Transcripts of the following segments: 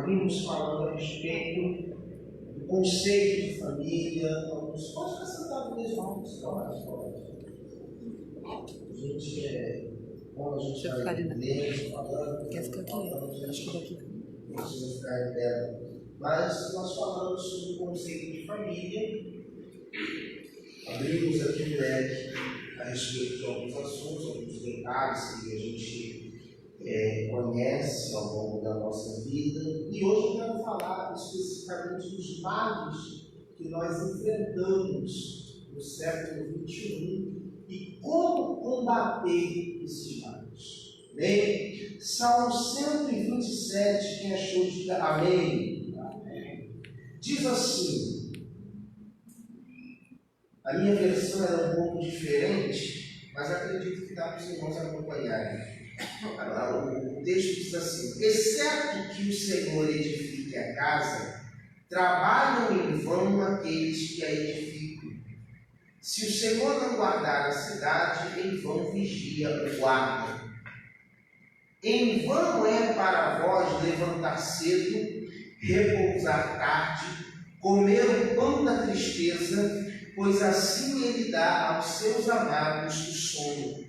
vimos falando a respeito do conceito de família. Alguns pode ficar sentado mesmo, vamos falar fora. A gente bom, a gente vai lendo, falando. Quer ficar aqui? Acho que daqui. Não precisa ficar em pé. Mas nós falamos sobre o conceito de família. Abrimos aqui o leque a respeito de alguns assuntos, alguns detalhes que a gente conhece ao longo da nossa vida. E hoje eu quero falar especificamente dos males que nós enfrentamos no século XXI e como combater esses males. Bem, Salmo 127, quem achou, diga amém. Amém. Diz assim, a minha versão era um pouco diferente, mas acredito que dá para os irmãos acompanharem. O texto diz assim: exceto que o Senhor edifique a casa, trabalham em vão aqueles que a edificam. Se o Senhor não guardar a cidade, em vão vigia o guarda. Em vão é para vós levantar cedo, repousar tarde, comer o pão da tristeza, pois assim ele dá aos seus amados o sono.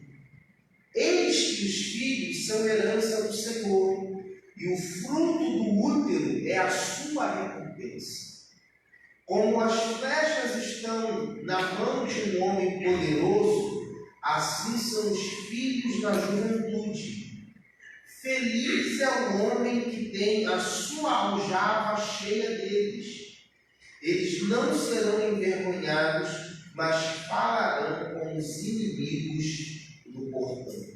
Eis que os filhos são herança do Senhor, e o fruto do útero é a sua recompensa. Como as flechas estão na mão de um homem poderoso, assim são os filhos da juventude. Feliz é o homem que tem a sua aljava cheia deles. Eles não serão envergonhados, mas falarão com os inimigos do portão.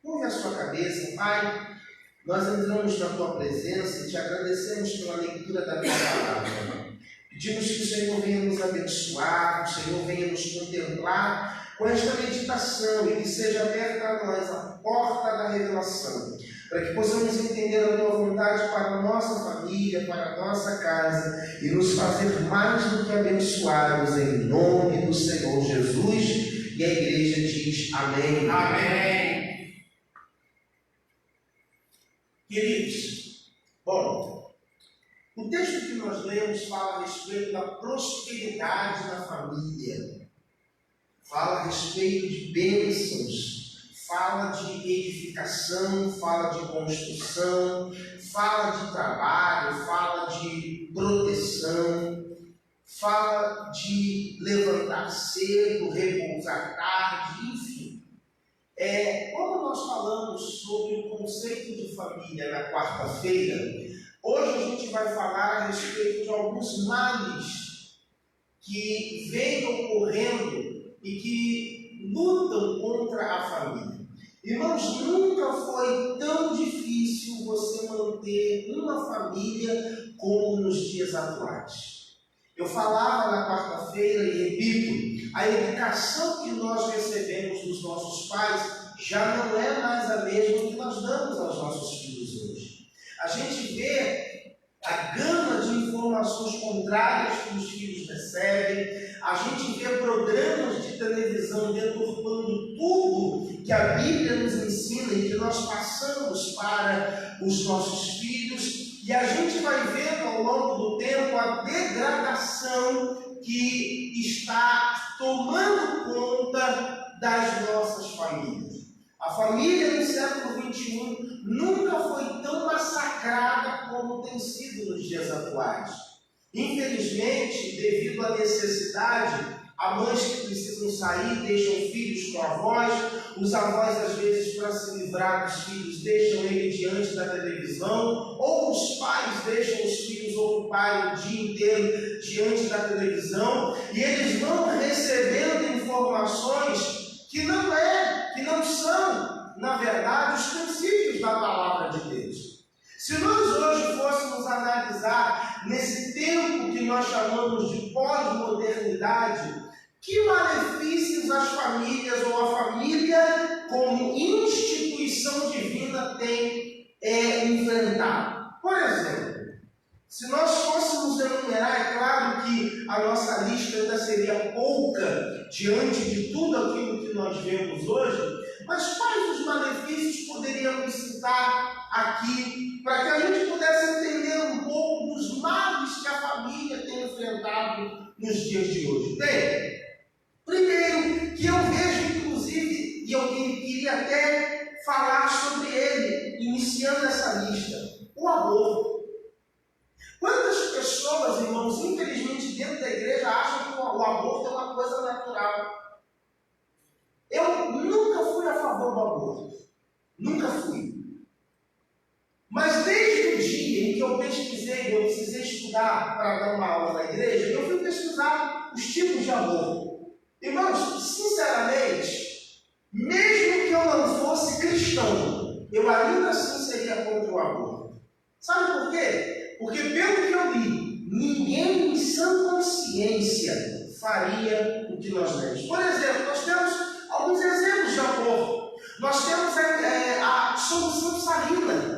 Curve a sua cabeça, Pai. Nós entramos na Tua presença e Te agradecemos pela leitura da Tua palavra. Pedimos que o Senhor venha nos abençoar, que o Senhor venha nos contemplar com esta meditação e que seja aberta a nós a porta da revelação, para que possamos entender a Tua vontade para a nossa família, para a nossa casa e nos fazer mais do que abençoados em nome do Senhor Jesus. E a igreja diz amém. Amém. Queridos, bom, o texto que nós lemos fala a respeito da prosperidade na família, fala a respeito de bênçãos, fala de edificação, fala de construção, fala de trabalho, fala de proteção, fala de levantar cedo, repousar tarde, enfim. Quando nós falamos sobre o conceito de família na quarta-feira, hoje a gente vai falar a respeito de alguns males que vêm ocorrendo e que lutam contra a família. Irmãos, nunca foi tão difícil você manter uma família como nos dias atuais. Eu falava na quarta-feira e repito, a educação que nós recebemos dos nossos pais já não é mais a mesma que nós damos aos nossos filhos hoje. A gente vê a gama de informações contrárias que os filhos recebem, a gente vê programas de televisão deturpando tudo que a Bíblia nos ensina e que nós passamos para os nossos filhos, e a gente vai vendo ao longo do tempo a degradação que está tomando conta das nossas famílias. A família no século XXI nunca foi tão massacrada como tem sido nos dias atuais. Infelizmente, devido à necessidade, há mães que precisam sair, deixam filhos com avós, os avós, às vezes, para se livrar dos filhos, deixam ele diante da televisão, ou os pais deixam os filhos ocuparem o dia inteiro diante da televisão, e eles vão recebendo informações que não são, na verdade, os princípios da palavra de Deus. Se nós hoje fôssemos analisar nesse tempo que nós chamamos de pós-modernidade, que malefícios as famílias ou a família como instituição divina tem enfrentado. Por exemplo, se nós fôssemos enumerar, é claro que a nossa lista ainda seria pouca diante de tudo aquilo que nós vemos hoje, mas quais os malefícios poderíamos citar aqui para que a gente pudesse entender nos dias de hoje? Tem. Primeiro, que eu vejo, inclusive, e eu queria até falar sobre ele, iniciando essa lista, o aborto. Quantas pessoas, irmãos, infelizmente dentro da igreja acham que o aborto é uma coisa natural? Eu nunca fui a favor do aborto. Nunca fui. Mas desde o dia em que eu pesquisei, eu precisei estudar para dar uma aula na igreja, eu fui pesquisar os tipos de aborto. Irmãos, sinceramente, mesmo que eu não fosse cristão, eu ainda assim seria contra o aborto. Sabe por quê? Porque pelo que eu li, ninguém em sã consciência faria o que nós lemos. Por exemplo, nós temos alguns exemplos de aborto. Nós temos a solução salina.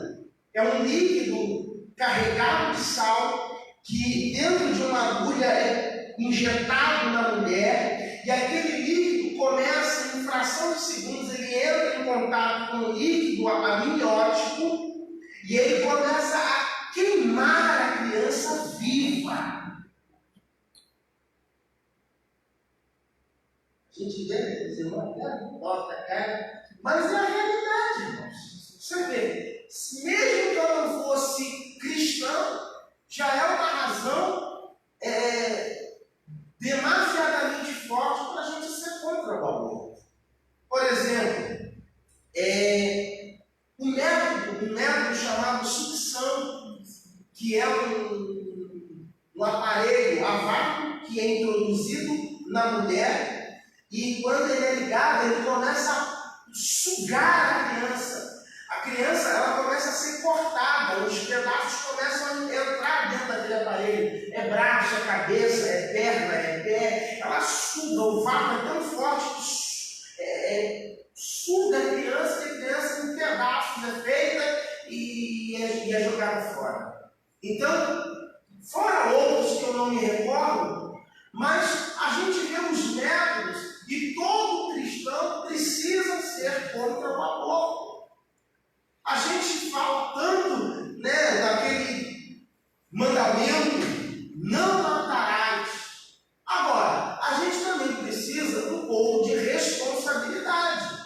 É um líquido carregado de sal que dentro de uma agulha é injetado na mulher e aquele líquido começa, em fração de segundos, ele entra em contato com o líquido amniótico e ele começa a queimar a criança viva. A gente vê, os irmãos, não bota a cara, mas é a realidade, irmãos. Você vê, mesmo que eu não fosse cristão, já é uma razão demasiadamente forte para a gente ser contra o aborto. Por exemplo, um método chamado sucção, que é um aparelho a vácuo que é introduzido na mulher e quando ele é ligado, ele começa a sugar a criança. A criança ela começa a ser cortada, os pedaços começam a entrar dentro daquele aparelho. É braço, é cabeça, é perna, é pé. Ela suga, o vácuo é tão forte que suga a criança em pedaços, é feita e é jogada fora. Então, fora outros que eu não me recordo, mas a gente vê os métodos e todo cristão precisa ser contra o aborto. A gente fala tanto daquele mandamento, não matarás. Agora, a gente também precisa um pouco de responsabilidade.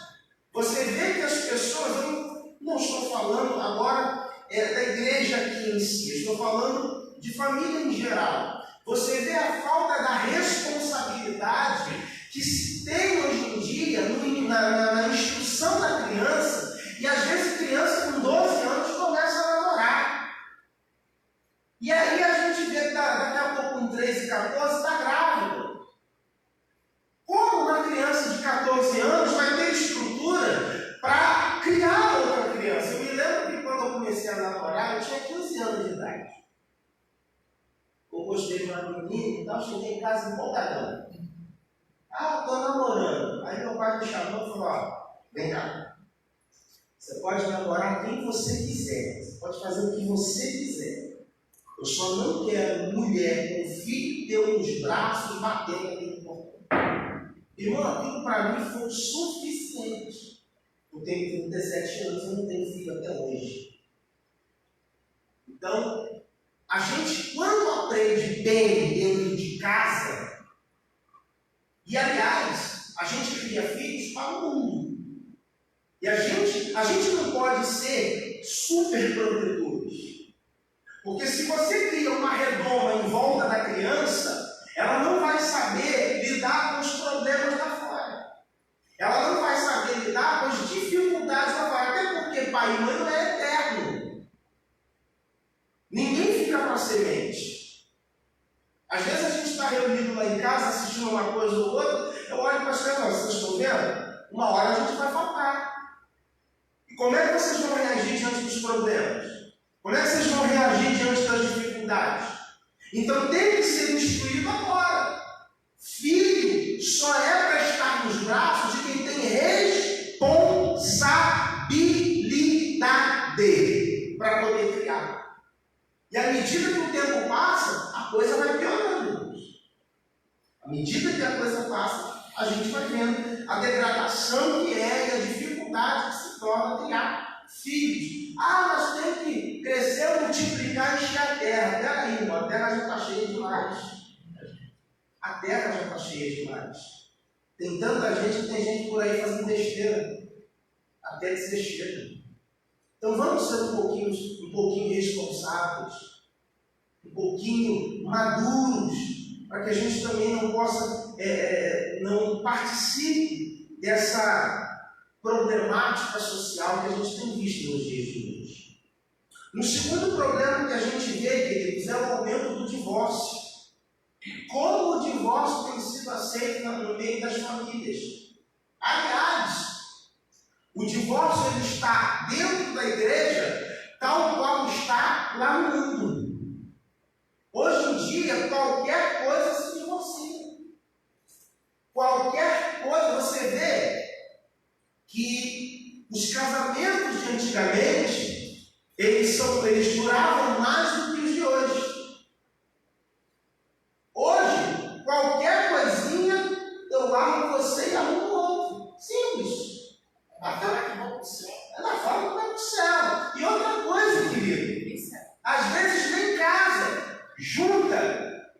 Você vê que as pessoas, eu não estou falando agora da igreja aqui em si, estou falando de família em geral. Você vê a falta da responsabilidade que se tem hoje em dia na instrução da criança. E às vezes criança com 12 anos começa a namorar. E aí a gente vê que daqui a pouco com 13, 14 está grávida. Como uma criança de 14 anos vai ter estrutura para criar outra criança? Eu me lembro que quando eu comecei a namorar, eu tinha 15 anos de idade. Eu gostei de uma menina, então cheguei em casa empolgadão. Estou namorando. Aí meu pai me chamou e falou, vem cá. Você pode namorar quem você quiser. Você pode fazer o que você quiser. Eu só não quero mulher com filho teu nos braços batendo naquele portão. Irmão, aquilo para mim foi o suficiente. Eu tenho 37 anos e não tenho filho até hoje. Então, a gente, quando aprende bem dentro de casa, e aliás, a gente cria filhos para o mundo. E a gente não pode ser super protetores. Porque se você cria uma redoma em volta da criança, ela não vai saber lidar com os problemas lá fora. Ela não vai saber lidar com as dificuldades lá fora. Até porque pai e mãe não é eterno. Ninguém fica para semente. Às vezes a gente está reunido lá em casa, assistindo uma coisa ou outra, eu olho para as crianças, vocês estão vendo? Uma hora a gente vai faltar. E como é que vocês vão reagir diante dos problemas? Como é que vocês vão reagir diante das dificuldades? Então tem que ser instruído agora. Filho só é para estar nos braços de quem tem responsabilidade para poder criar. E à medida que o tempo passa, a coisa vai piorando. À medida que a coisa passa, a gente vai vendo a degradação que é e a dificuldade que se torna criar filhos. Mas tem que crescer, multiplicar e encher a terra. Peraí, a terra já está cheia demais. A terra já está cheia demais. Tem tanta gente que tem gente por aí fazendo besteira. Até dizer chega. Então vamos ser um pouquinho responsáveis, um pouquinho maduros, para que a gente também não possa, não participe dessa problemática social que a gente tem visto nos dias de hoje. No segundo problema que a gente vê, queridos, é o aumento do divórcio. Como o divórcio tem sido aceito no meio das famílias. Aliás, o divórcio ele está dentro da igreja, tal qual está lá no mundo. Hoje em dia, qualquer coisa se divorcia. Qualquer coisa, você vê que os casamentos de antigamente, eles duravam mais do que os de hoje. Hoje, qualquer coisinha, eu largo você e arrumo outro. Simples. Ela fala que vai para o céu. E outra coisa, querido, às vezes nem casa, junta.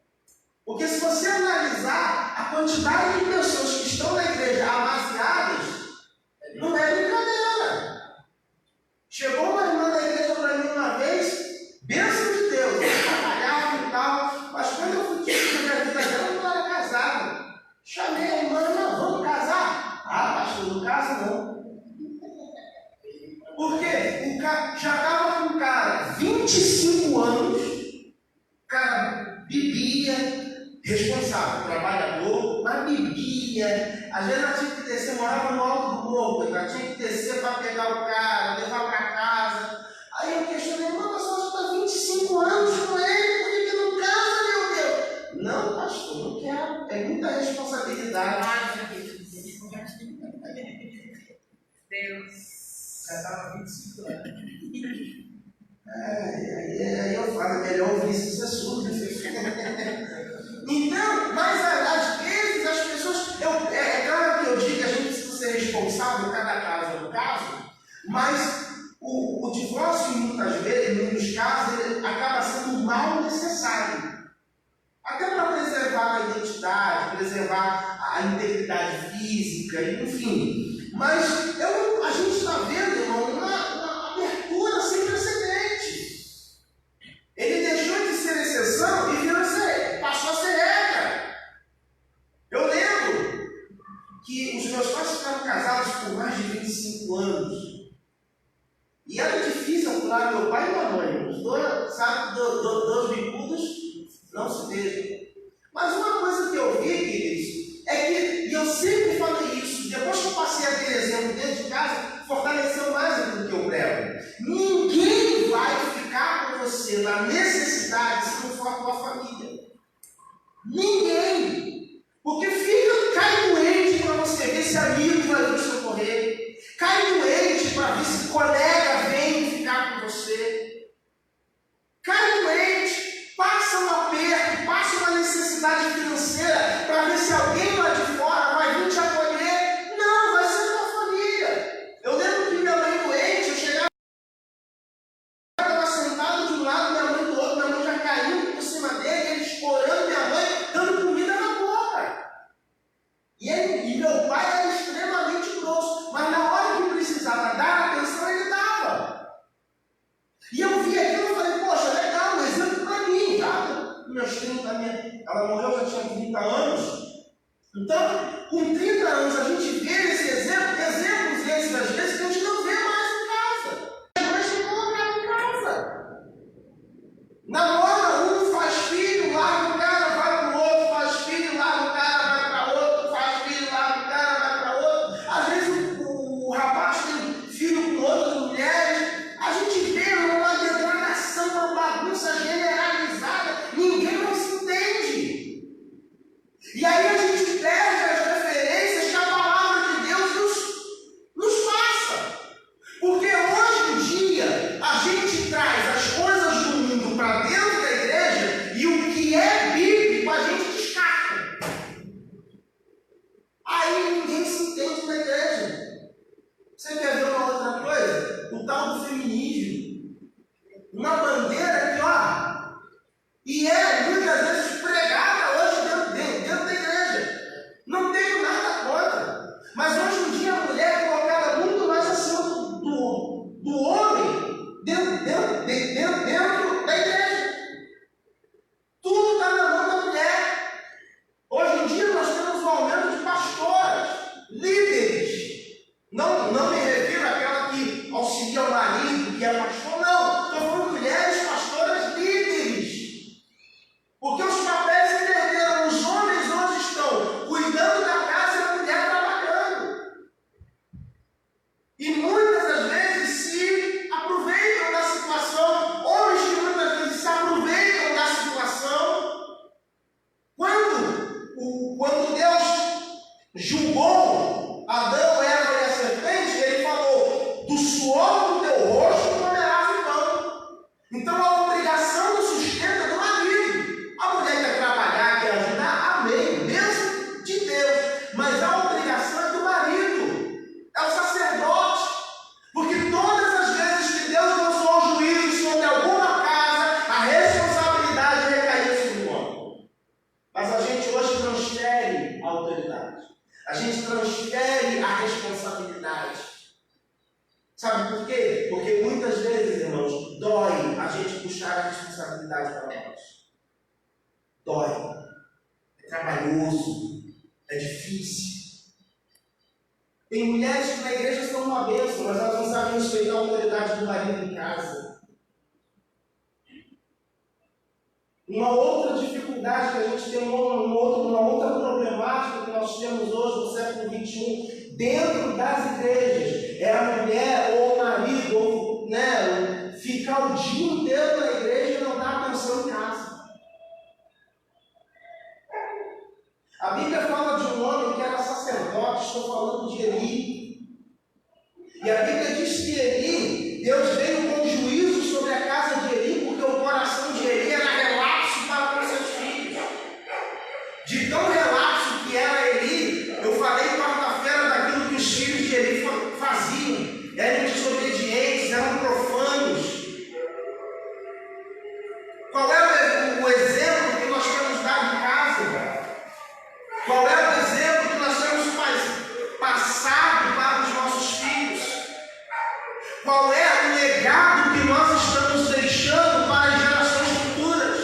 Porque se você analisar a quantidade de pessoas que estão na igreja amaziadas, não é brincadeira. Chegou uma irmã da igreja para mim uma vez, bênção de Deus, eu trabalhava e tal, mas quando eu fui discutir a vida dela, eu não era casado. Chamei a irmã, não, vamos casar? Ah, pastor, não casa não. Por quê? O cara já estava com o cara 25 anos, o cara bebia, responsável, trabalhador, mas bebia. Às vezes ela tinha que descer, morava no alto do morro, ela tinha que descer para pegar o cara, levar para casa. Aí eu questionei, mas você já está 25 anos com ele, por que não casa, meu Deus? Não, pastor, não quero, é muita responsabilidade. Deus. Já estava 25 anos. Aí eu falo, é melhor ouvir isso, isso é surdo. Então, mas às vezes as pessoas. É claro que eu digo que a gente precisa ser responsável, cada caso é um caso, mas o divórcio, muitas vezes, em muitos casos, ele acaba sendo um mal necessário. Até para preservar a identidade, preservar a integridade física, enfim. Mas a gente está vendo, irmão, uma abertura sem precedente. Ele deixou de ser exceção e passou a ser regra. Eu lembro que os meus pais ficaram casados por mais de 25 anos. E era difícil aturar meu pai e minha mãe. Os dois, sabe, dois bicudos não se beijam. Mas uma coisa que eu vi, queridos, é que, e eu sempre falei isso, depois que eu passei aquele exemplo dentro de casa, fortaleceu mais aquilo que eu prego. Ninguém vai ficar com você na necessidade se não for a tua família. Ninguém. Porque cai doente para você ver se amigo vai vir socorrer. Cai doente para ver se colega vem ficar com você. Cai doente, passa um aperto, passa uma necessidade financeira para ver se alguém lá de fora vai vir te acolher. Não, vai ser tua família. Eu lembro que minha mãe doente, eu chegava, estava sentado de um lado, minha mãe do outro, minha mãe já caindo por cima dele, ele explorando minha mãe, dando comida na boca. E meu pai era extremamente grosso, mas na hora que precisava dar atenção, ele dava. E eu vi aquilo e falei, poxa, legal, um exemplo para mim, tá? Meus 30 anos, ela morreu, já tinha 30 anos. Então, com 30 anos, a gente vê esse exemplos esses, às vezes, que a gente não vê mais em casa. Mas tem colocado em casa. Namora um, faz filho, larga o cara, vai para o outro, faz filho, larga o cara, vai para outro, faz filho, larga o cara, vai para outro. Às vezes o rapaz tem filho com outras mulheres. A gente vê uma degradação, uma bagunça generalizada, ninguém mais se entende. E aí a gente perde as referências que a palavra de Deus nos passa. Porque hoje em dia a gente traz as coisas do mundo para dentro da julgou Adão, Eva e a serpente, ele falou: do suor do teu rosto comerás o pão. Então a obrigação do sustento é do marido. A mulher quer trabalhar, quer ajudar, amém, bênção de Deus. Mas a obrigação é do marido, é o sacerdote. Porque todas as vezes que Deus lançou o juízo sobre alguma casa, a responsabilidade recaía sobre o homem. Mas a gente hoje transfere a autoridade. A gente transfere a responsabilidade. Sabe por quê? Porque muitas vezes, irmãos, dói a gente puxar a responsabilidade para nós. Dói. É trabalhoso. É difícil. Tem mulheres que na igreja são uma bênção, mas elas não sabem respeitar a autoridade do marido em casa. Uma outra dificuldade que a gente tem, uma outra problemática que nós temos hoje no século XXI, dentro das igrejas, é a mulher ou o marido, ou, ficar o dia inteiro na igreja e não dar atenção em casa. A Bíblia fala de um homem que era sacerdote, estou falando de Eli. E a Bíblia diz que Eli, Deus veio com juízo sobre a casa de Eli, porque o coração de Eli era relapso para com seus filhos. De tão relapso que era Eli, eu falei quarta-feira daquilo que os filhos de Eli faziam. Eram desobedientes, eram profanos. Qual é o exemplo que nós temos dado em casa? Qual é o exemplo que nós temos passado para os nossos filhos? Qual é o legado que nós estamos deixando para as gerações futuras?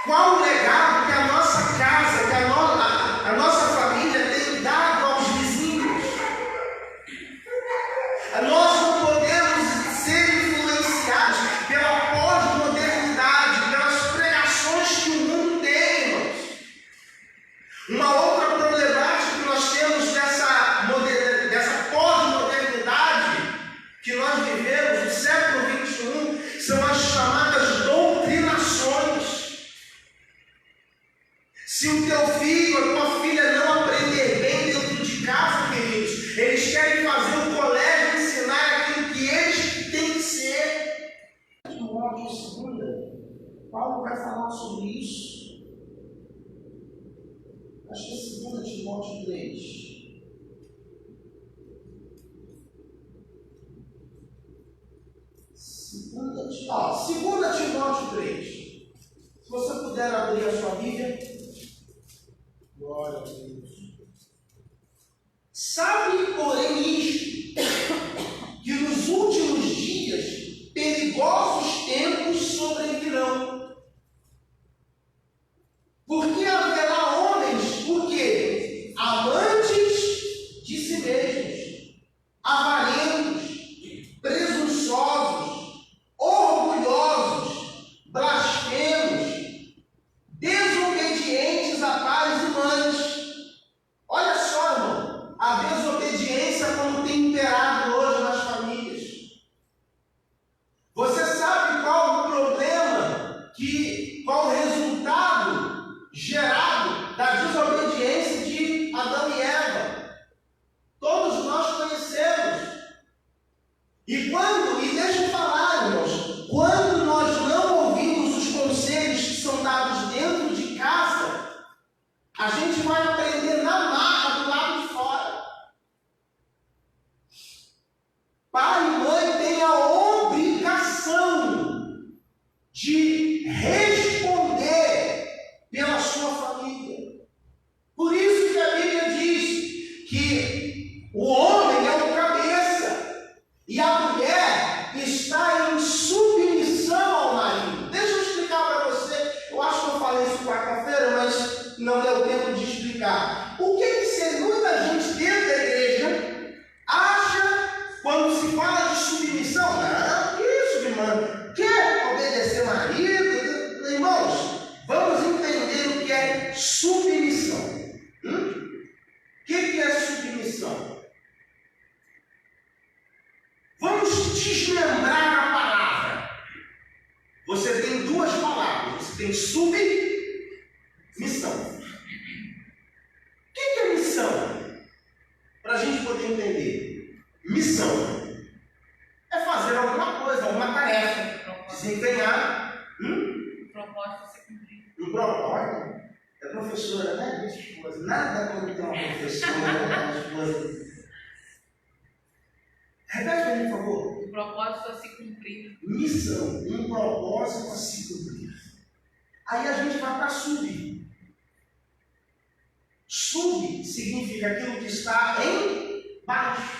Qual o legado que a nossa casa, que a nossa família tem dado aos vizinhos? Nós não podemos ser influenciados pela pós-modernidade, pelas pregações que o mundo tem, irmãos. Uma outra problemática que nós temos dessa pós-modernidade que nós vivemos no século XXI são as chamadas doutrinações. Se o teu filho, a tua filha não aprender bem dentro de casa, queridos, eles querem fazer o colégio ensinar aquilo que eles têm que ser. Timóteo 2, Paulo vai falar sobre isso. Acho que é 2 Timóteo 3. 2 Timóteo 3. Se você puder abrir a sua Bíblia. Glória a Deus. Sabe, porém, isto, que nos últimos dias perigosos tempos sobrevirão. Porque haverá homens, por quê? Amantes de si mesmos, avarentos, presunçosos, orgulhosos, blasfemos, desobedientes a pais e mães. Olha só, irmão, a desobediência como tem imperado hoje nas famílias. Você sabe qual o problema, qual o resultado gerado da desobediência de Adão e Eva? Todos nós conhecemos. E deixa eu falar, irmãos, quando nós não ouvimos os conselhos que são dados dentro de casa, a gente vai aprender na marra do lado de fora. Pai e mãe têm a obrigação de responder pela sua família. Por isso que a Bíblia diz que o homem é o cabeça e a mulher está em submissão ao marido. Deixa eu explicar para você. Eu acho que eu falei isso quarta-feira, mas não deu tempo de explicar. O que seria? Muita gente dentro da igreja acha, quando se fala de submissão, não, isso, irmão, quer obedecer o marido? Irmãos, vamos entender o que é submissão. O que é submissão? Vamos desmembrar a palavra. Você tem duas palavras. Você tem submissão. O que funcionar. O propósito se cumprir. Um propósito? É professora, né? Esposa. Nada quando tem uma professora, uma esposa. Repete para mim, por favor. O propósito a se cumprir. Missão, um propósito a se cumprir. Aí a gente vai para sub. Sub significa aquilo que está embaixo.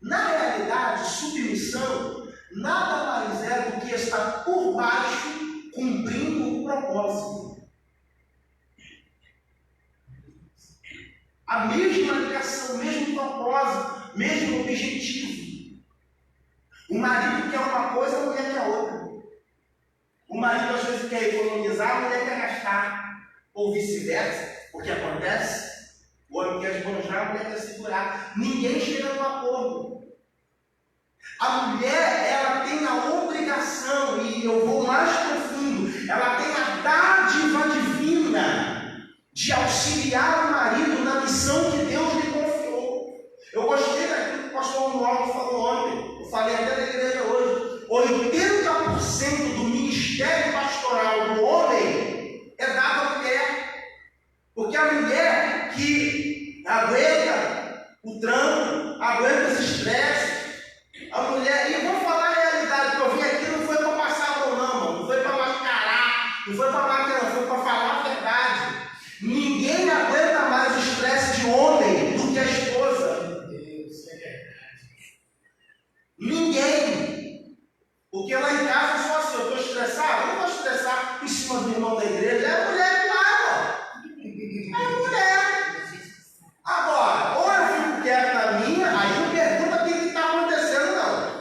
Na realidade, submissão nada mais é do que estar por baixo, cumprindo o propósito. A mesma ligação, o mesmo propósito, mesmo objetivo. O marido quer uma coisa, a mulher quer outra. O marido às vezes quer economizar, a mulher quer gastar. Ou vice-versa. O que acontece? O homem quer esbanjar, a mulher quer segurar. Ninguém chega no acordo. A mulher, ela tem a obrigação, e eu vou mais profundo, ela tem a dádiva divina de auxiliar o marido na missão que Deus lhe confiou. Eu gostei daquilo que o pastor Manuel falou ontem. Eu falei até na igreja hoje. 80% do ministério pastoral do homem é dado à mulher. Porque a mulher que aguenta o trampo, aguenta os estresses, a mulher, e eu vou falar a realidade, que eu vim aqui não foi para passar a mão, não foi para mascarar, não foi para bater, não, foi para falar a verdade. Ninguém aguenta mais o estresse de homem do que a esposa. Ninguém. Porque lá em casa só assim, eu estou estressado, eu não vou estressar em cima do irmão da igreja, é a mulher que lá, ó. É a mulher. Agora, ou eu fico quieto na minha, aí não pergunta o que está acontecendo, não.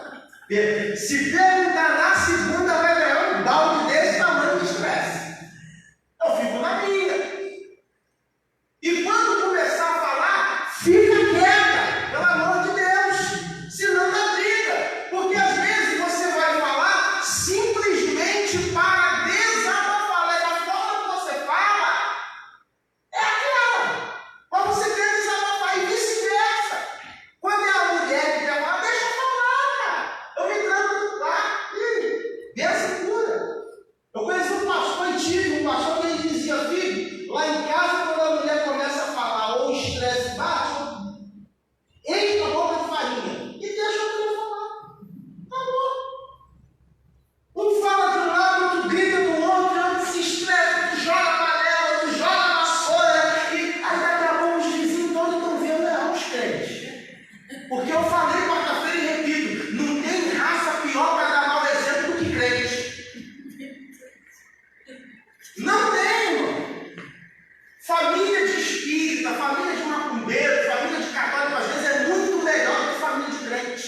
Se perguntar na segunda, vai ganhar um balde desse tamanho de estresse. Eu fico na minha. E quando começar a falar, fica quieta, pelo amor de Deus. Senão dá briga. Porque às vezes você vai falar simplesmente para desabafar. E a forma que você fala é aquela. Mas você quer desabafar e vice-versa. Quando é a mulher que quer falar, deixa eu falar, cara. Eu me tranco no quarto. Benção pura. Eu conheci um pastor antigo, um pastor que ele dizia, filho, lá em casa, quando a mulher começa a falar ou o estresse bate, enche a boca de farinha e deixa a mulher falar. Acabou. Um fala de um lado, outro grita do outro, outro se estressa, outro joga a panela, outro joga a vassoura, e aí daqui a pouco os vizinhos todos estão vendo os crentes. Porque eu falei quarta-feira e repito, não tem raça pior para dar mau exemplo do que crente. Não tem, irmão. Família de espírita, família de macumbeiro, família de católico, às vezes é muito melhor do que família de crente.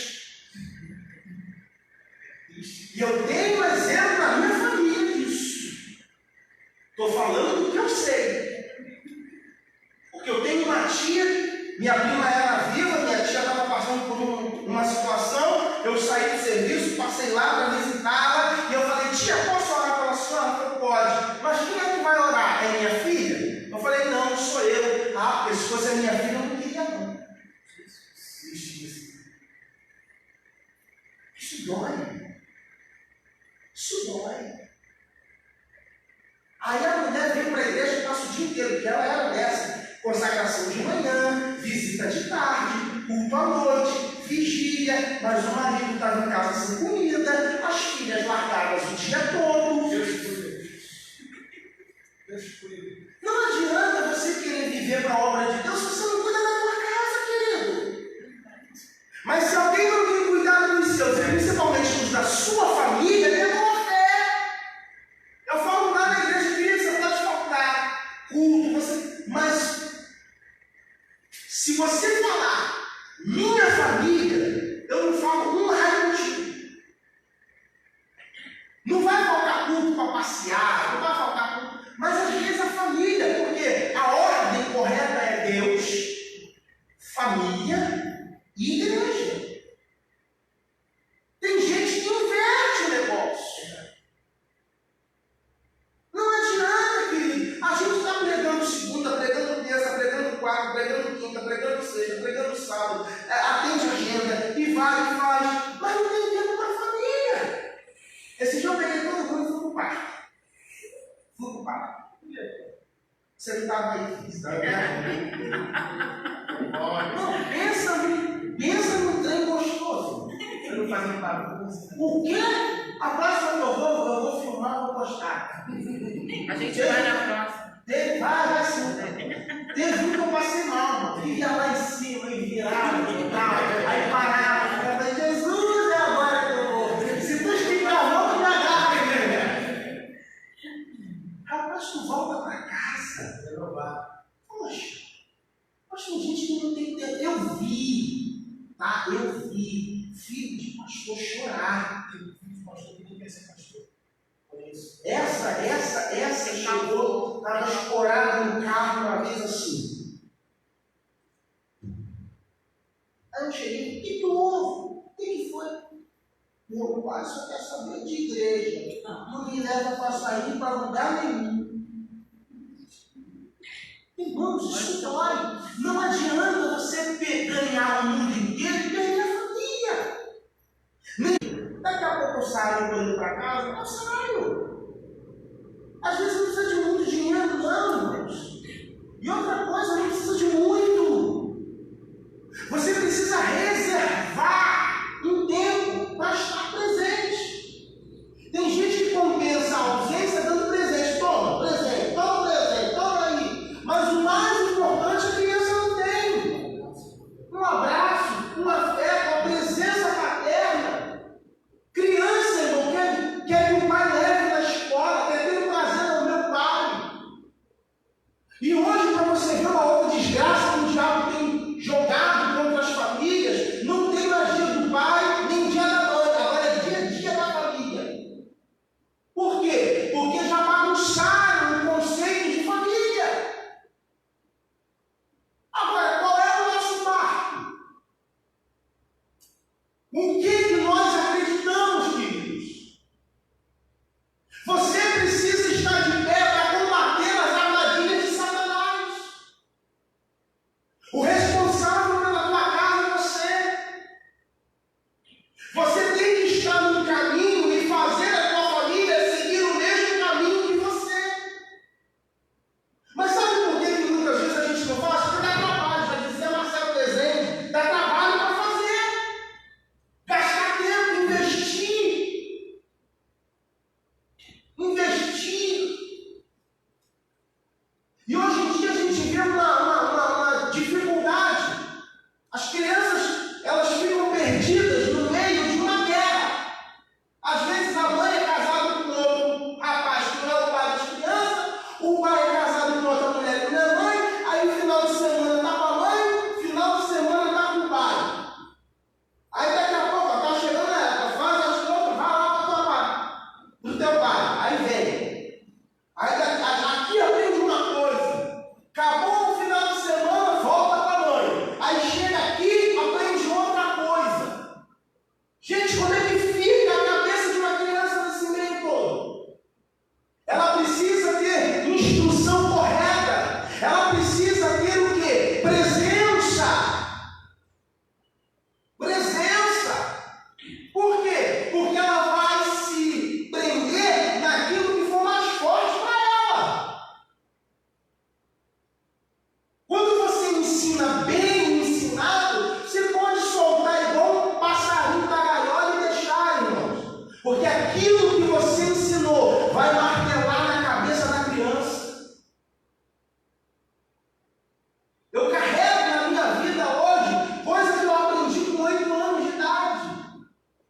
E eu tenho um exemplo na minha família disso. Estou falando do que eu sei. Porque eu tenho uma tia, minha prima era viva, minha tia estava passando por uma situação, eu saí do serviço, passei lá para visitá-la, e eu falei, tia, posso orar pela senhora? Ela falou, pode. Mas quem é que vai orar? É minha filha? Eu falei, não, sou eu. Ah, porque se fosse a minha filha, eu não queria não. Isso dói. Isso dói. Aí a mulher veio para a igreja e passa o dia inteiro, porque ela era dessa. Consagração de manhã, visita de tarde, culto à noite, vigia, mas o marido estava em casa sem comida, as filhas largadas o dia todo. Não adianta você querer viver para a obra de Deus se você não cuida da tua casa, querido. Mas se alguém não tem cuidado dos seus, e principalmente dos da sua família, leva a fé. Eu falo lá na igreja que você pode faltar culto, mas se você falar minha família, eu não falo um raio contigo. Não vai faltar culto para passear, não vai faltar culto. Mas às vezes a família, porque a ordem correta é Deus, família e igreja. Tem gente que inverte o negócio. Não adianta, querido. A gente está pregando segunda, pregando terça, pregando quarta, pregando quinta, pregando sexta, pregando sábado, atende a agenda e vai e faz, mas não tem tempo para a família. pai. Você não estava aí, pensa num trem gostoso. Você não faz uma bagunça. O quê? A próxima que eu vou filmar, vou postar. A gente vai na próxima. Vai sim. Teve um que eu passei mal, mano. Vivia lá em cima e virava e tal. Aí parava, ficava falando, Jesus, é agora que eu vou. Se tu explicar, não, me agarra, né? Rapaz, tu volta pra casa. Poxa, tem gente que não tem tempo. Eu vi, tá? Eu vi filho de pastor chorar. Filho de pastor que nem quer ser pastor. Essa chegou, estava escorada no carro uma vez assim. Aí eu cheguei, o que houve? O que foi? Meu pai só quer saber de igreja. Não me leva para sair para lugar nenhum. Irmãos, isso dói. Não adianta você ganhar o mundo inteiro e perder a família. Daqui a pouco eu saio, eu vou ir para casa, eu saio. Às vezes não precisa de muito dinheiro, não, irmãos. E outra coisa, não precisa de muito. Você precisa reservar um tempo para estar presente. Tem gente que compensa a ausência dando presente. Toma presente, toma aí. Mas o mais importante a criança não tem. Um abraço, um afeto, uma presença paterna. Criança, irmão, quer que o pai leve na escola, quer ter o prazer do meu pai. E hoje, para você ver uma outra desgraça que o diabo tem jogado contra as famílias, não tem mais dia do pai, nem dia da mãe, agora é dia da família. Por quê? Porque já bagunçaram o conceito de família. Agora, qual é o nosso marco? O que nós acreditamos, queridos? Você precisa estar de pé para combater as armadilhas de Satanás. O responsável pela tua casa é você. Você tem que estar no caminho e fazer a tua família seguir o mesmo caminho que você. Mas sabe por que muitas vezes a gente não faz? Porque dá trabalho, já dizia Marcelo Desenho, dá trabalho para fazer. Gastar tempo, investir. E hoje em dia a gente vê uma dificuldade. As crianças, elas ficam perdidas no meio de uma guerra. Às vezes a mãe é casada com outro rapaz que não é o pai das crianças, o pai é casado com outra mulher que não é mãe, aí o final de semana está com a mãe, final de semana está com o pai. Aí daqui a pouco, está chegando a época, faz as contas, vai lá para o teu pai. Aí vem. Aí aqui aprende uma coisa. Acabou o final de semana, volta para a mãe. Aí chega aqui, aprende outra coisa. Gente, como é que fica a cabeça de uma criança nesse meio todo? Ela precisa ter instrução correta. Ela precisa ter o quê? Presença. Por quê? Porque ela vai se prender naquilo que for mais forte para ela. Quando você ensina bem ensinado, você pode soltar igual um passarinho da gaiola e deixar, irmãos. Porque aquilo que você ensinou vai martelar na cabeça da criança. Eu carrego na minha vida hoje coisa que eu aprendi com 8 anos de idade.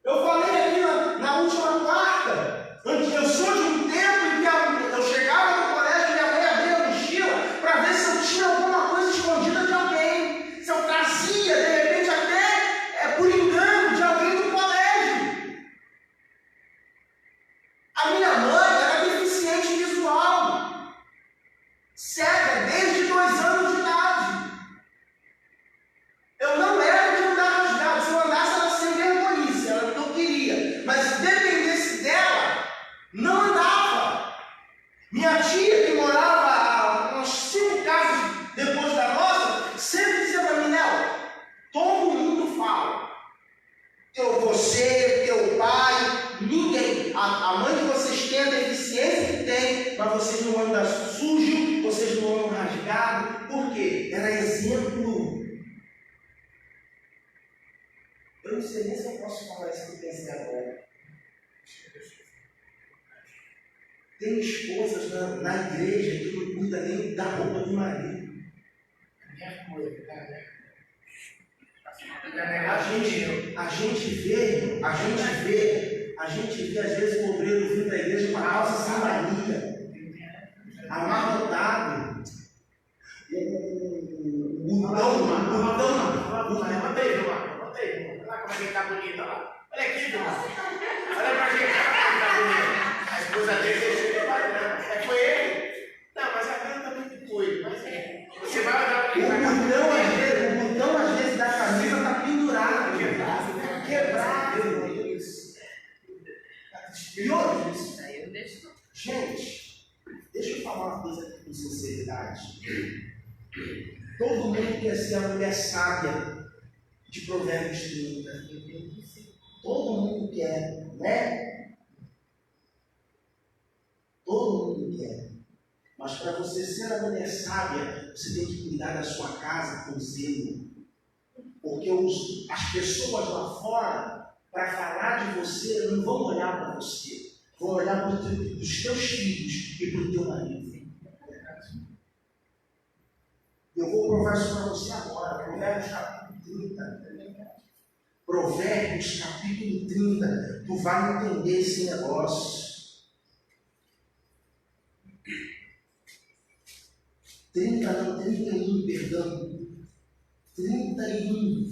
Eu falei aqui na última quarta, eu sou de um tempo em que eu chegava no colégio e minha mãe abria a mochila para ver se eu tinha alguma coisa escondida de alguém. Se eu trazia, de repente, até por engano, de alguém do colégio. A minha mãe era deficiente a mãe de vocês tem a deficiência que tem, mas vocês não andam sujo, vocês não andam rasgado. Por quê? Era exemplo. Eu não sei nem se eu posso falar isso que eu pensei agora. Tem esposas na igreja que não cuida nem da roupa do marido. A gente vê às vezes o obreiro vindo da igreja com a calça sem barriga, amarrotado, o botão. Olha como é que tá bonita lá. Olha aqui, irmão. Olha pra gente, olha tá bonita. A esposa dele, foi ele. Não, mas a cara tá muito doida. Mas você vai olhar o botão às vezes da camisa tá pendurado, quebrado. E outro, gente, deixa eu falar uma coisa aqui com sinceridade. Todo mundo quer ser a mulher sábia de Provérbios 30. Todo mundo quer, né? Todo mundo quer. Mas para você ser a mulher sábia, você tem que cuidar da sua casa com zelo. Porque as pessoas lá fora, para falar de você, não vão olhar para você. Vão olhar para os teus filhos e para o teu marido. Eu vou provar isso para você agora. Provérbios capítulo 30. Provérbios capítulo 30. Tu vai entender esse negócio. 31, perdão. 31.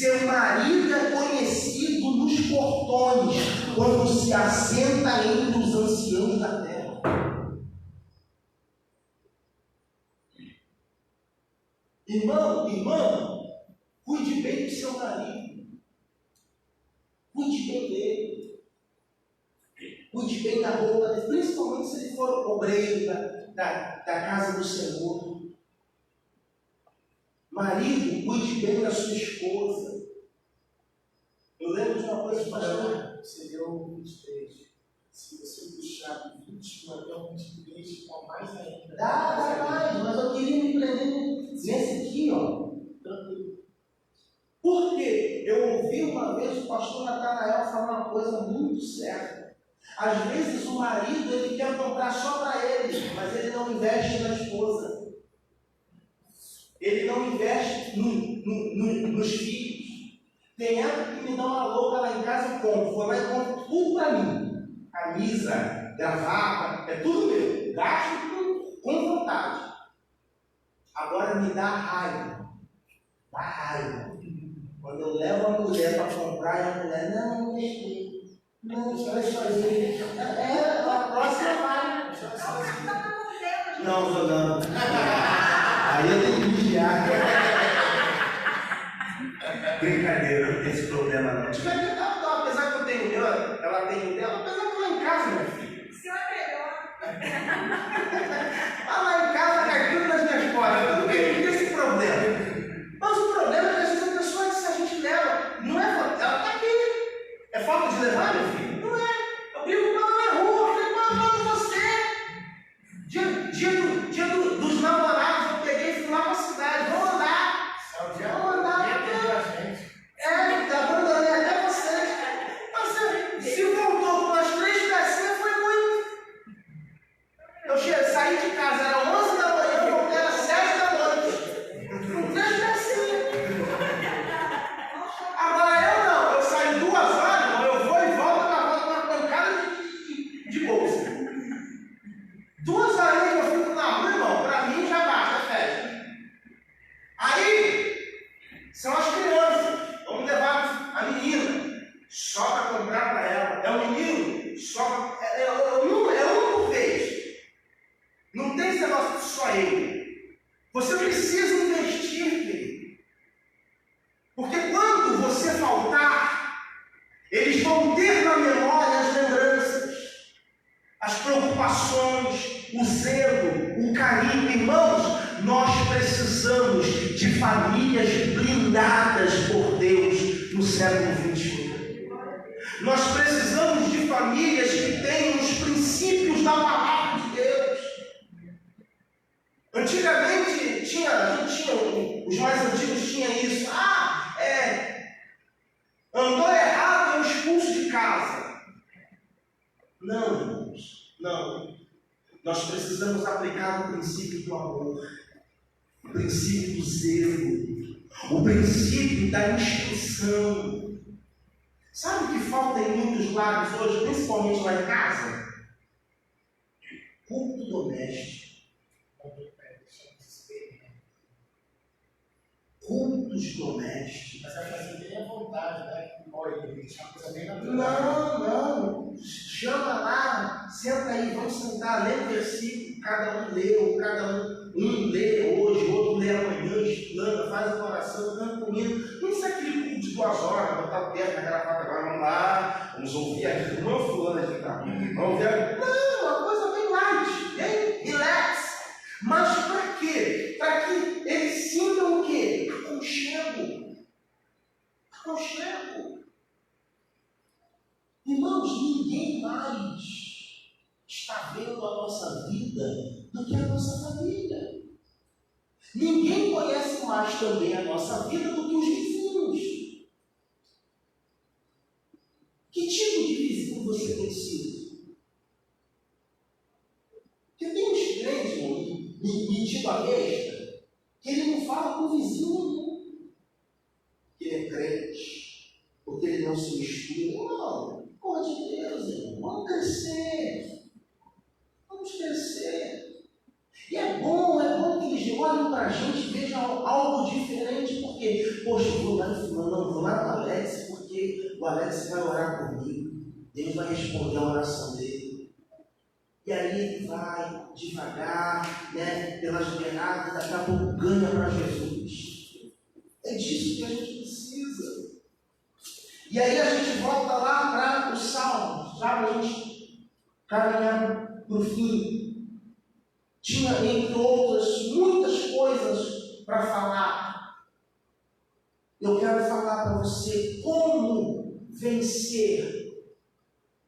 Seu marido é conhecido nos portões, quando se assenta entre os anciãos da terra. Irmão, cuide bem do seu marido. Cuide bem dele. Cuide bem da roupa dele, principalmente se ele for obreiro da casa do Senhor. Marido, cuide bem da sua esposa. Eu lembro de uma coisa, pastor. Você deu 23. Se você puxar 20 até o 23, fica mais ainda. Dá mais, mas eu queria me prender nesse aqui, ó. Por quê? Eu ouvi uma vez o pastor Natanael falar uma coisa muito certa. Às vezes o marido ele quer comprar só para ele, mas ele não investe na esposa. Ele não investe nos filhos. Tem época que me dá uma louca lá em casa, eu compro. Vou lá e compro tudo para mim. Camisa, gravata, é tudo meu. Gasto tudo com vontade. Agora me dá raiva. Dá raiva. Quando eu levo a mulher para comprar, e a mulher, não gostei. Não, só isso aí. A próxima vai. Não, não. Aí eu tenho que vigiar. Brincadeira, não tem esse problema não. Apesar que eu tenho o meu, ela tem o dela, apesar que eu lá em casa, minha filha. O senhor é melhor. Lá em casa, cartão das minhas portas, tudo bem, não tem esse problema. Mas o problema é que às vezes a pessoa que a gente leva, não é, ela está aqui. É falta de levar, meu filho? Não é. Eu brigo com ela na rua, eu falei, quando você? Dia dos namorados, eu peguei e fui lá para a cidade, vamos andar. Abandonei até vocês. Mas se voltou com as 3 pecinhas, foi muito. Eu saí de casa, era 11 da manhã, eu voltei, era 7 da noite. Com 3 pecinhas. Agora eu não, eu saio 2 horas, eu vou e volto com uma pancada de bolsa. 2 horas que eu fico na rua, irmão, pra mim já basta, é festa. Aí, são as crianças. Vamos levar a menina só para comprar para ela. É o menino só para. É um por vez. Não tem esse negócio de só ele. Você precisa investir, querido. Porque quando você faltar, Eles vão ter na memória as lembranças, as preocupações, o zelo, o carinho. Irmãos, nós precisamos de famílias blindadas por Deus no século XXI. Nós precisamos de famílias que tenham os princípios da palavra de Deus. Antigamente, os mais antigos tinham isso. Andou errado, é expulso de casa. Não, irmãos, não. Nós precisamos aplicar o princípio do amor, o princípio do zelo, o princípio da instrução. Sabe o que falta em muitos lares hoje, principalmente lá em casa? Culto doméstico. Cultos domésticos. Mas vai fazer bem à vontade, né? Olha, deixar uma coisa bem natural. Não. Chama lá, senta aí, vamos sentar, lê o versículo, cada um lê, ou um lê hoje, outro lê amanhã, explana, faz a oração, canta comigo. Não sei aquele culto de 2 horas, botar o pé na gravata agora, vamos lá, vamos ouvir aqui, o meu fulano aqui tá. Vamos ouvir. Não, uma coisa bem light, bem relax. Mas para quê? Para que eles sintam o quê? Aconchego. Irmãos, ninguém mais está vendo a nossa vida do que a nossa família. Ninguém conhece mais também a nossa vida do que os vizinhos. Que tipo de vizinho você tem sido? Porque tem uns crentes, irmão, metido à besta, que ele não fala com o vizinho, que ele é crente, porque ele não se mistura. Não, por amor de Deus, irmão, vamos crescer. E é bom que eles olhem para a gente e vejam algo diferente, porque, poxa, eu vou lá no Alex, porque o Alex vai orar comigo, Deus vai responder a oração dele. E aí ele vai devagar, pelas beiradas, daqui a pouco ganha para Jesus. É disso que a gente precisa. E aí a gente volta lá para o Salmo, sabe? A gente caminhar para o fim. Tinha, entre outras, muitas coisas para falar. Eu quero falar para você como vencer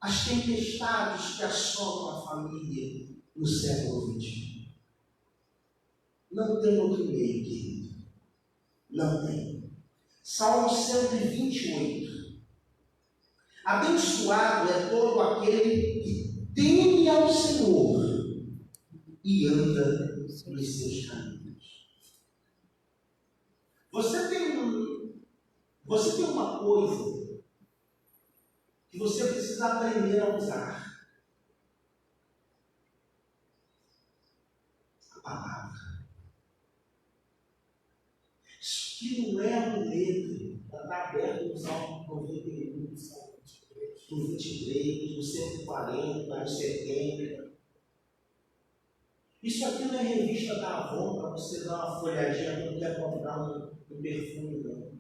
as tempestades que assolam a família no século XXI. Não tem outro meio, querido. Não tem. Salmo 128. Abençoado é todo aquele que teme ao Senhor e anda nos seus caminhos. Você tem uma coisa que você precisa aprender a usar. A palavra. Isso aqui não é amuleto. Está aberto no Salmo 91, no Salmo 23, no 140, no 70. Isso aqui não é revista da Avon para você dar uma folhadinha quando quer comprar um perfume, não.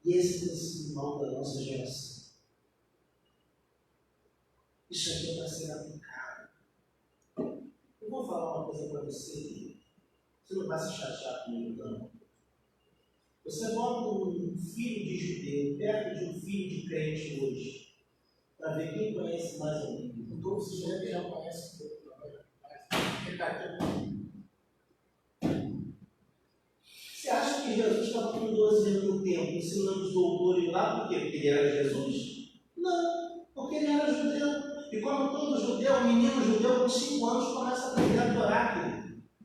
E esse tem sido o mal da nossa geração. Isso aqui é para ser aplicado. Eu vou falar uma coisa para você. Você não vai se chatear comigo, não. Você bota um filho de judeu perto de um filho de crente hoje, para ver quem conhece mais a Bíblia. Todos os gêneros já conhecem o Você acha que Jesus estava com 12 anos no templo, ensinando os doutores lá, por quê? Porque ele era Jesus? Não, porque ele era judeu. E como todo judeu, um menino judeu com 5 anos começa a aprender a Torá,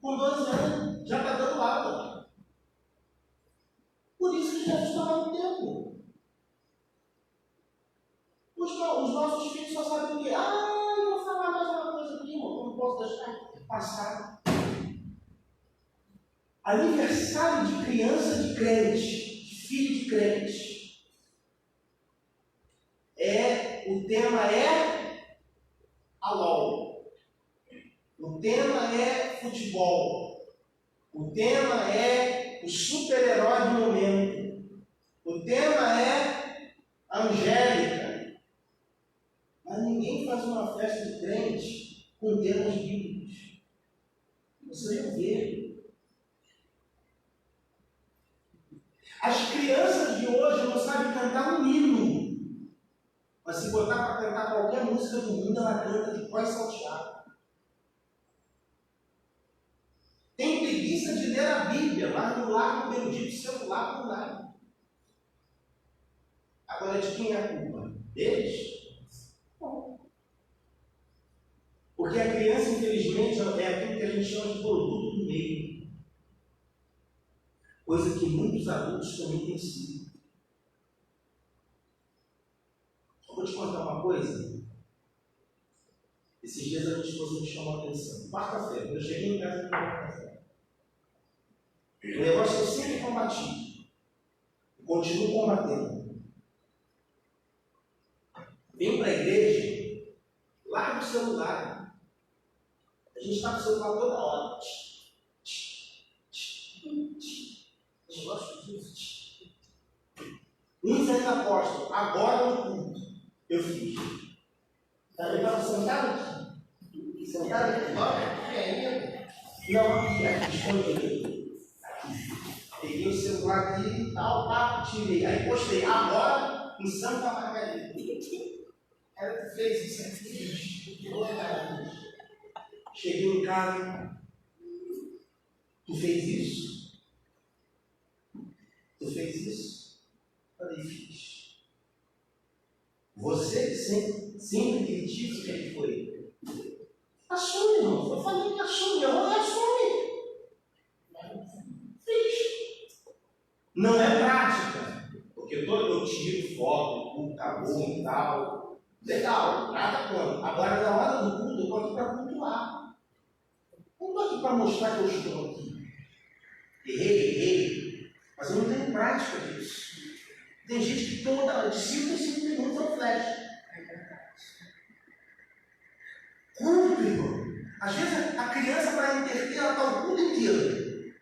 com 12 anos já está dando aula. Por isso que Jesus estava no templo. Os nossos filhos só sabem o quê? Eu vou falar mais uma coisa aqui, irmão, não posso deixar passar. Aniversário de criança de crente, de filho de crente. O tema é LOL. O tema é futebol. O tema é o super-herói do momento. O tema é a Angélica. Mas ninguém faz uma festa de crente com temas bíblicos. Você não vê. As crianças de hoje não sabem cantar um hino. Mas se botar para cantar qualquer música do mundo, ela canta de voz salteada. Tem preguiça de ler a Bíblia, mas no lar o bendito celular por lá. Agora, de quem é a culpa? Deles? Porque a criança, infelizmente, é aquilo que a gente chama de produto do meio. Coisa que muitos adultos também têm sido. Eu vou te contar uma coisa. Esses dias a minha esposa me chamou a atenção. Quarta-feira, eu cheguei em casa e me chamou a atenção. O negócio que eu sempre combati. E continuo combatendo. Vem para a igreja, larga o celular. A gente está com o celular toda hora. Eu gosto disso. Uns ainda postam, agora no culto. Eu fiz. Eu estava sentado aqui. Sentado aqui. Olha, não, aqui, esconde aqui. Peguei o celular aqui e tal, papo, tirei. Aí postei, agora em Santa Margarida. Ela que fez isso aqui. Cheguei em casa. Tu fez isso? Tu fez isso? Falei, fiz. Você que sempre critica o que ele foi. Assume, irmão. Eu falei que assume, eu vou assume. Fiz. Não é prática. Porque eu tiro foto, acabou e tal. Legal, nada contra. Agora, na hora do culto, eu estou aqui para cultuar. Não estou aqui para mostrar que eu estou aqui. Errei. Mas eu não tenho prática disso. Tem gente que toda de 5 em 5 minutos é um flash. Culto, irmão. Às vezes a criança, para entreter, ela está o culto inteiro.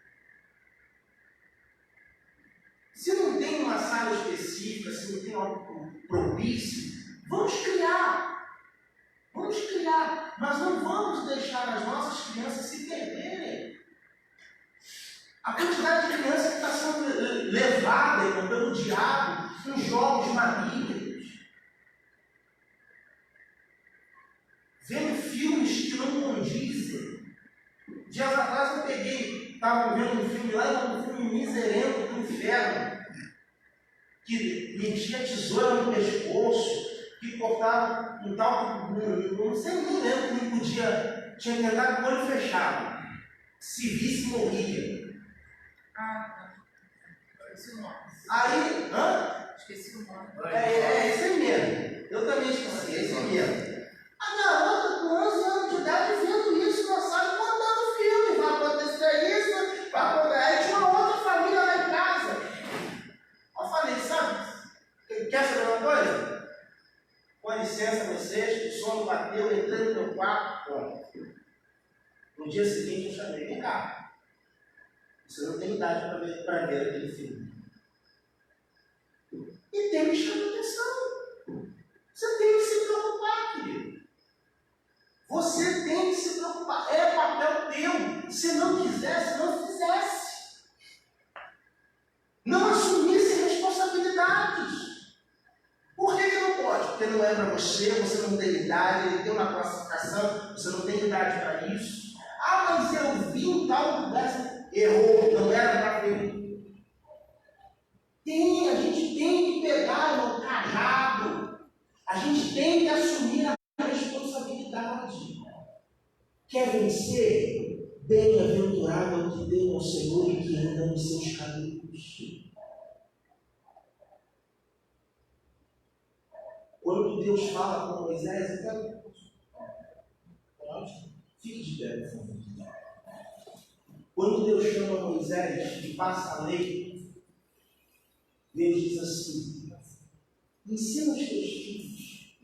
Se não tem uma sala específica, se não tem algo propício, vamos criar. Mas não vamos deixar as nossas crianças se perderem. A quantidade de criança que está sendo levada, irmão, pelo diabo em jogos malignos, vendo filmes que não condizem. Dias atrás eu estava vendo um filme lá, um filme miserento do inferno, que metia tesoura no pescoço, que cortava um tal, não sei, nem lembro que não podia, tinha que andar com o olho fechado. Se visse, morria. Esqueci o nome. Aí, Esqueci o nome. É esse aí mesmo. Eu também esqueci, esse aí mesmo. A garota com 11 anos de idade vendo isso, não sabe contando filme. Vai acontecer isso, vai acontecer. Aí tinha uma outra família lá em casa. Eu falei, sabe, quer saber uma coisa? Com licença vocês, o sono bateu, entrei no meu quarto, pronto. No dia seguinte eu chamei, vem cá. Você não tem idade para ver aquele filme. E tem que chamar atenção. Você tem que se preocupar, querido. Você tem que se preocupar. É papel teu. Se não quisesse, não fizesse. Não assumisse responsabilidades. Por que não pode? Porque não é para você não tem idade, ele tem uma classificação, você não tem idade para isso. Ah, mas eu vi em tal lugar. Errou, não era para ver. A gente tem que pegar no cajado. A gente tem que assumir a responsabilidade. Quer vencer? Bem-aventurado é o que deu ao Senhor e que anda nos seus caminhos. Quando Deus fala com Moisés, eu quero. Fique de pé, por favor. Quando Deus chama Moisés e passa a lei, Deus diz assim: ensina os teus filhos.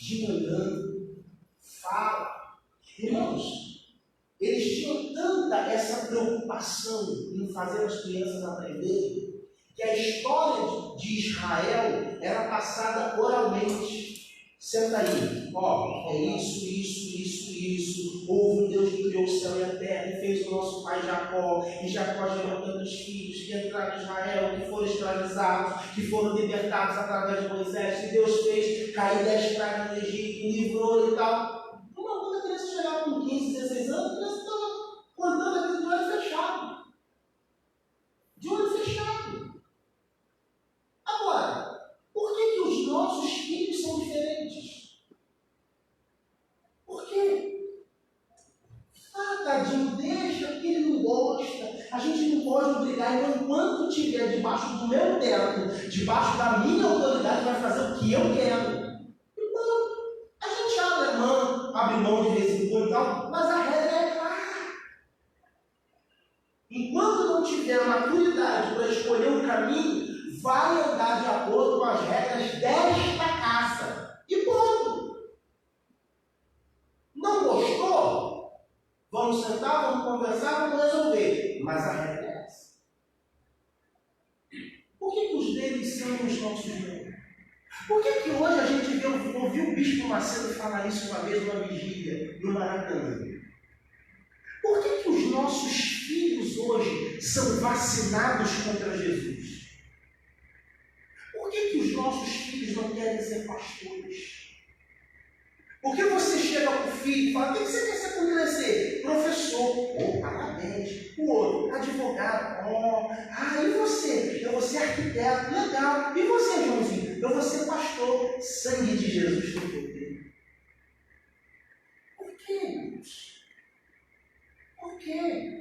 De manhã, fala. Irmãos, eles tinham tanta essa preocupação em fazer as crianças aprenderem, que a história de Israel era passada oralmente. Senta aí, ó, é isso. Houve um Deus que criou o céu e a terra e fez o nosso pai Jacó, e Jacó gerou tantos filhos que entraram em Israel, que foram escravizados, que foram libertados através de Moisés, que Deus fez cair 10 pragas no Egito, livrou e tal. Uma criança chegava com 15, 16 anos, a criança estava contando aquilo de olho fechado. De olho fechado. Agora, por que os nossos filhos são diferentes? Por quê? Tadinho, deixa, porque ele não gosta. A gente não pode obrigar, então, enquanto estiver debaixo do meu teto, debaixo da minha autoridade, vai fazer o que eu quero. Então, a gente abre mão de vez em quando e tal, mas a regra é clara. Enquanto não tiver maturidade para escolher um caminho, vai andar de acordo com as regras desta casa. E ponto. Não gostou? Vamos sentar, vamos conversar, vamos resolver. Mas a regra é essa. Por que os deles são os nossos irmãos? Por que hoje a gente ouviu o Bispo Macedo falar isso uma vez numa vigília no Maracanã? Por que os nossos filhos hoje são vacinados contra Jesus? Por que os nossos filhos não querem ser pastores? Por que você chega para o filho e fala, o que você quer ser quando crescer? Professor. Parabéns. O outro, advogado. E você? Eu vou ser arquiteto. Legal. E você, Joãozinho? Eu vou ser pastor. Sangue de Jesus tem poder. Por quê, irmãos? Por quê?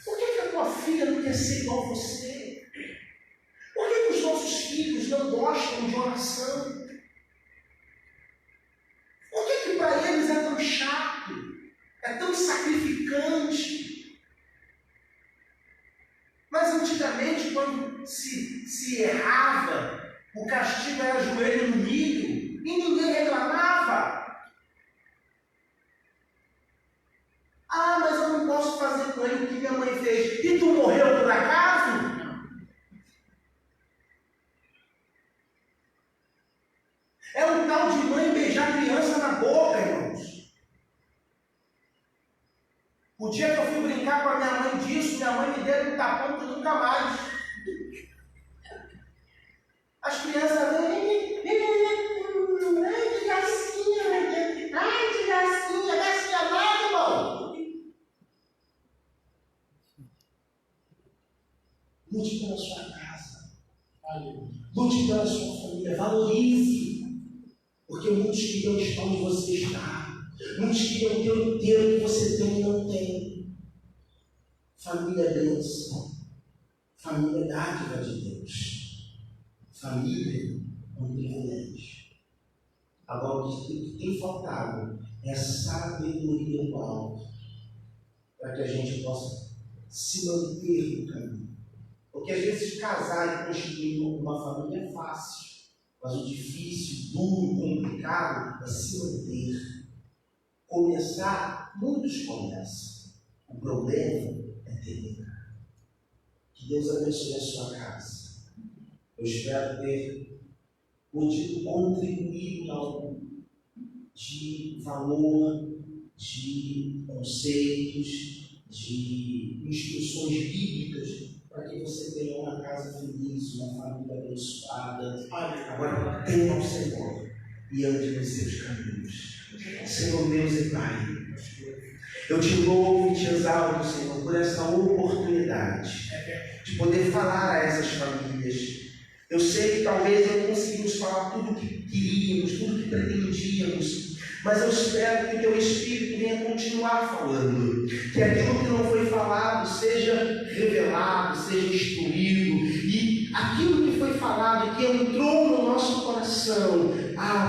Por que a tua filha não quer ser igual a você? Por que os nossos filhos não gostam de oração? Por que para eles é tão chato? É tão sacrificante? Mas antigamente, quando se errava, o castigo era joelho no milho e ninguém reclamava. Mas eu não posso fazer com ele o que minha mãe fez. E tu morreu por acaso? É um tal de mãe beijar criança na boca, irmãos. O dia que eu fui brincar com a minha mãe disso, minha mãe me deu um tapão que nunca mais. As crianças vêm, ai que gracinha, ai que gracinha nada, irmão. Lute pela sua casa, lute pela sua família, valorize. Porque muitos queriam estar onde você está. Muitos queriam ter o inteiro que você tem e não tem. Família é bênção. Família é dádiva de Deus. Família é um privilégio. Agora, o que tem faltado é sabedoria do alto. Para que a gente possa se manter no caminho. Porque às vezes casar e construir uma família é fácil. Mas o difícil, duro, complicado é se manter. Começar, muitos começam. O problema é terminar. Que Deus abençoe a sua casa. Eu espero ter podido contribuir em algo de valor, de conceitos, de instruções bíblicas, para que você tenha uma casa feliz, uma família abençoada. Agora, tema o Senhor e ande nos seus caminhos. Senhor Deus e Pai, eu te louvo e te exalto, Senhor, por essa oportunidade de poder falar a essas famílias. Eu sei que talvez não conseguimos falar tudo o que queríamos, tudo o que pretendíamos, mas eu espero que o teu Espírito venha continuar falando, que aquilo que não foi falado seja revelado, seja instruído, e aquilo que foi falado e que entrou no nosso coração,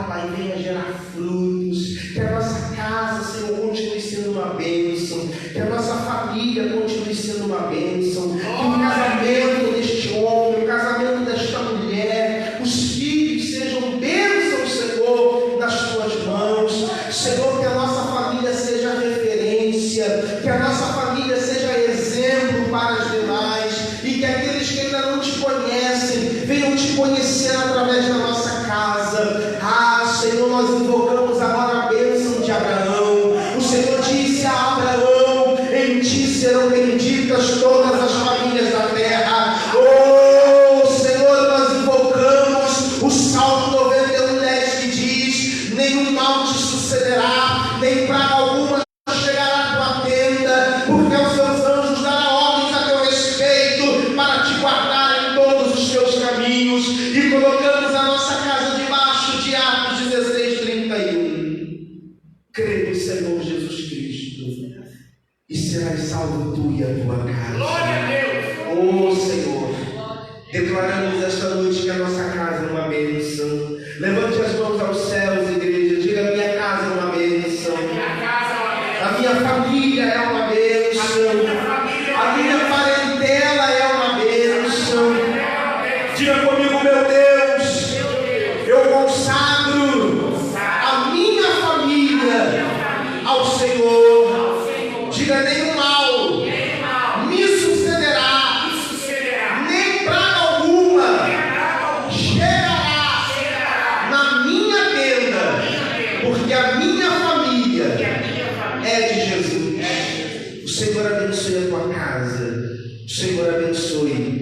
Pai, venha gerar frutos, que a nossa casa, Senhor, continue sendo uma bênção, que a nossa família continue sendo uma bênção, que o casamento deste homem, o casamento desta mulher, os filhos sejam bênçãos, Senhor, nas tuas mãos. Senhor, que a nossa família seja referência, que a nossa família seja exemplo para as demais, e que aqueles que ainda não te conhecem venham te nós invocamos agora a bênção de Abraão. O Senhor disse a Abraão: em ti serão benditas todas as famílias da terra. Oh Senhor, nós invocamos o Salmo 91:10 que diz: nenhum mal te sucederá, nem praga alguma chegará à tua tenda, porque aos seus anjos dará ordens a teu respeito para te guardar em todos os teus caminhos. E colocamos a nossa casa debaixo de Atos 16:31. Crê no Senhor Jesus Cristo e serás salvo tu e a tua casa. Glória a Deus. Oh Senhor, declaramos esta noite que a nossa casa é uma bênção. Levante as mãos aos céus, igreja. Diga: minha casa é uma bênção. Minha casa é uma bênção. A minha família é uma bênção. A minha parentela é uma bênção. Diga comigo: meu Deus, eu consagro a minha família ao Senhor. Diga: nenhum mal me sucederá, nem praga alguma chegará na minha tenda, porque a minha família é de Jesus. O Senhor abençoe a tua casa. O Senhor abençoe